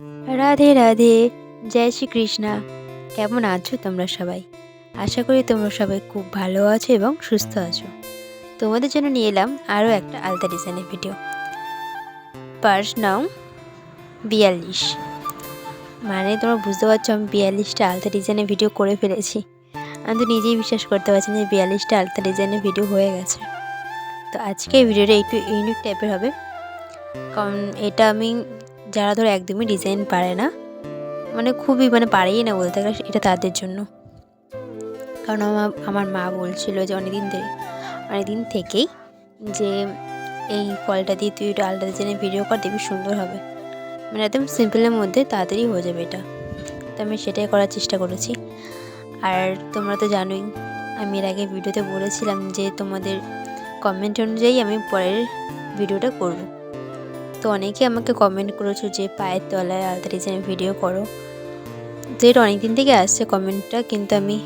রাধে রাধে, জয় শ্রীকৃষ্ণা। কেমন আছো তোমরা সবাই? আশা করি তোমরা সবাই খুব ভালো আছো এবং সুস্থ আছো। তোমাদের জন্য নিয়ে এলাম আরও একটা আলতা ডিজাইনের ভিডিও। পার্স নাও 42। মানে তোমরা বুঝতে পারছো আমি 42টা আলতা ডিজাইনের ভিডিও করে ফেলেছি। আমি তো নিজেই বিশ্বাস করতে পারছি না যে 42টা আলতা ডিজাইনের ভিডিও হয়ে গেছে। তো আজকে এই ভিডিওটা একটু ইউনিক টাইপের হবে, কারণ এটা আমি যারা ধরো একদমই ডিজাইন পারে না, মানে খুবই পারেই না বলতে গেলে, এটা তাদের জন্য। কারণ আমার মা বলছিল যে অনেকদিন থেকেই যে এই ফলটা দিয়ে তুই একটু আলাদা ডিজাইনের ভিডিও কর, দেখবি সুন্দর হবে, মানে একদম সিম্পলের মধ্যে তাড়াতাড়ি হয়ে যাবে এটা। তো আমি সেটাই করার চেষ্টা করেছি। আর তোমরা তো জানোই আমি এর আগে ভিডিওতে বলেছিলাম যে তোমাদের কমেন্ট অনুযায়ী আমি পরের ভিডিওটা করব। তো অনেকে আমাকে কমেন্ট করেছো যে পায়ের তলায় আলাদা ডিজাইনের ভিডিও করো। তো এটা অনেকদিন থেকে আসছে কমেন্টটা, কিন্তু আমি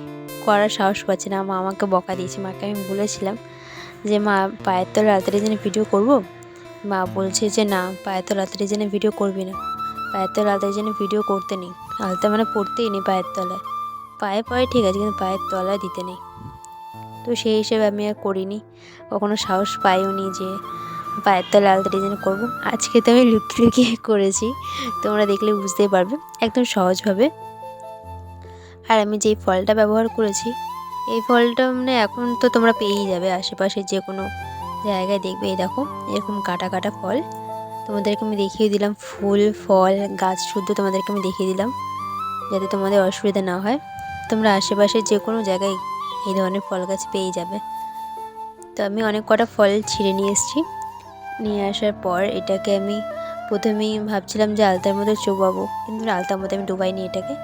করার সাহস পাচ্ছি না। মা আমাকে বকা দিয়েছে। মাকে আমি বলেছিলাম যে মা পায়ের তলায় আলতা ডিজাইনের ভিডিও করব। মা বলছে যে না, পায়ের তলায় আলতা ডিজাইনের ভিডিও করবি না, পায়ের তলায় আলতা ডিজাইনের ভিডিও করতে নেই, আলতা পড়তেই নেই পায়ের তলায়। পায়ে ঠিক আছে, কিন্তু পায়ের তলায় দিতে নেই। তো সেই হিসেবে আমি আর করিনি, কখনো সাহস পাইও নি যে পায়ের তলায় আলতা ডিজাইন করব। আজকে তো আমি লুকিয়ে লুকিয়ে করেছি, তোমরা দেখলে বুঝতেই পারবে একদম সহজভাবে। আর আমি যেই ফলটা ব্যবহার করেছি, এই ফলটা এখন তো তোমরা পেয়েই যাবে আশেপাশে যে কোনো জায়গায় দেখবে। এই দেখো এরকম কাটা কাটা ফল তোমাদেরকে আমি দেখিয়ে দিলাম। ফুল ফল গাছ শুদ্ধ তোমাদেরকে আমি দেখিয়ে দিলাম, যাতে তোমাদের অসুবিধা না হয়। তোমরা আশেপাশে যে কোনো জায়গায় এই ধরনের ফল গাছ পেয়েই যাবে। তো আমি অনেক কটা ফল ছিঁড়ে নিয়ে এসেছি। নিয়ে আসার পর এটাকে আমি প্রথমেই ভাবছিলাম যে আলতার মধ্যে চোবাবো, কিন্তু আলতার মধ্যে আমি ডুবাইনি এটাকে।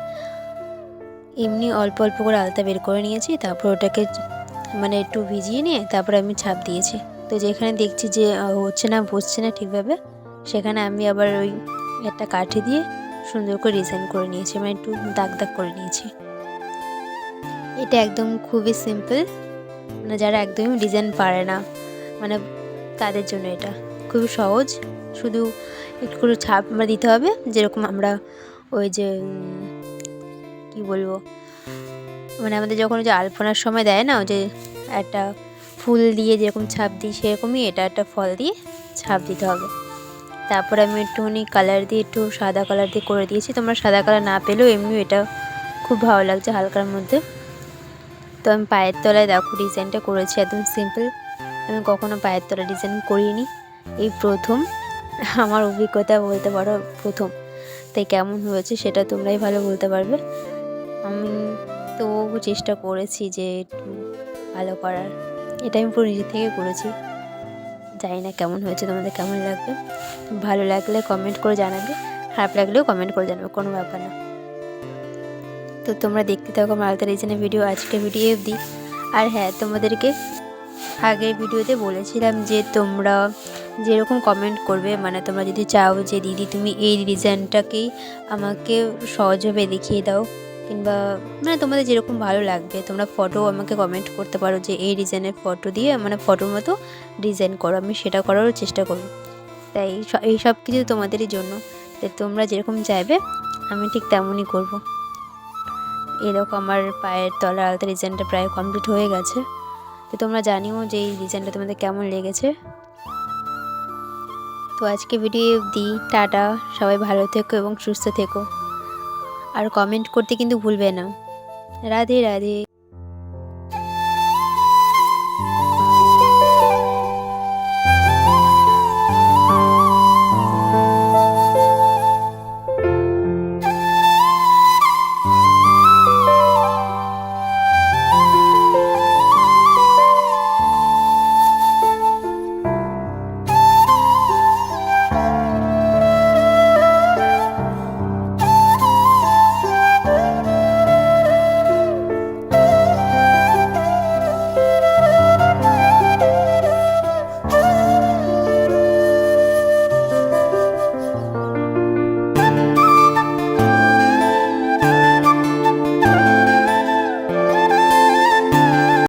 এমনি অল্প অল্প করে আলতা বের করে নিয়েছি, তারপর ওটাকে একটু ভিজিয়ে নিয়ে তারপরে আমি ছাপ দিয়েছি। তো যেখানে দেখছি যে হচ্ছে না, বসছে না ঠিকভাবে, সেখানে আমি আবার ওই একটা কাঠি দিয়ে সুন্দর করে ডিজাইন করে নিয়েছি, একটু দাগ দাগ করে নিয়েছি। এটা একদম খুবই সিম্পল, যারা একদমই ডিজাইন পারে না তাদের জন্য এটা খুবই সহজ। শুধু একটু করে ছাপ দিতে হবে, যেরকম আমরা ওই যে কী বলবো, আমাদের যখন যে আলপনার সময় দেয় না, যে একটা ফুল দিয়ে যেরকম ছাপ দিই, সেরকমই এটা একটা ফল দিয়ে ছাপ দিতে হবে। তারপরে আমি একটুখানি কালার দিয়ে, একটু সাদা কালার দিয়ে করে দিয়েছি। তোমরা সাদা কালার না পেলেও এমনিও এটা খুব ভালো লাগছে হালকার মধ্যে। তো আমি পায়ের তলায় দেখো ডিজাইনটা করেছি একদম সিম্পল। আমি কখনো পায়ের তলায় ডিজাইন করিনি, এই প্রথম। আমার অভিজ্ঞতা বলতে পারো প্রথম। তাই কেমন হয়েছে সেটা তোমরাই ভালো বলতে পারবে। আমি তো চেষ্টা করেছি যে একটু ভালো করার, এটা আমি পুরো নিজে থেকে করেছি। জানি না কেমন হয়েছে, তোমাদের কেমন লাগবে। ভালো লাগলে কমেন্ট করে জানাবে, খারাপ লাগলেও কমেন্ট করে জানাবে, কোনো ব্যাপার না। তো তোমরা দেখতে থাকো আমার আলতা ডিজাইনের ভিডিও, আজকে ভিডিও অবধি। আর হ্যাঁ, তোমাদেরকে আগের ভিডিওতে বলেছিলাম যে তোমরা যেরকম কমেন্ট করবে, তোমরা যদি চাও যে দিদি তুমি এই ডিজাইনটাকেই আমাকে সহজভাবে দেখিয়ে দাও, কিংবা তোমাদের যেরকম ভালো লাগবে, তোমরা ফটো আমাকে কমেন্ট করতে পারো যে এই ডিজাইনের ফটো দিয়ে ফটোর মতো ডিজাইন করো, আমি সেটা করারও চেষ্টা করব। তাই এই সব কিছু তোমাদেরই জন্য, তাই তোমরা যেরকম চাইবে আমি ঠিক তেমনই করব। এই দেখো আমার পায়ের তলার আলতা ডিজাইনটা প্রায় কমপ্লিট হয়ে গেছে। তো তোমরা জানিও যে এই ডিজাইনটা তোমাদের কেমন লেগেছে। তো আজকে ভিডিও অবধি, টাটা। সবাই ভালো থেকো এবং সুস্থ থেকো, আর কমেন্ট করতে কিন্তু ভুলবে না। রাধে রাধে।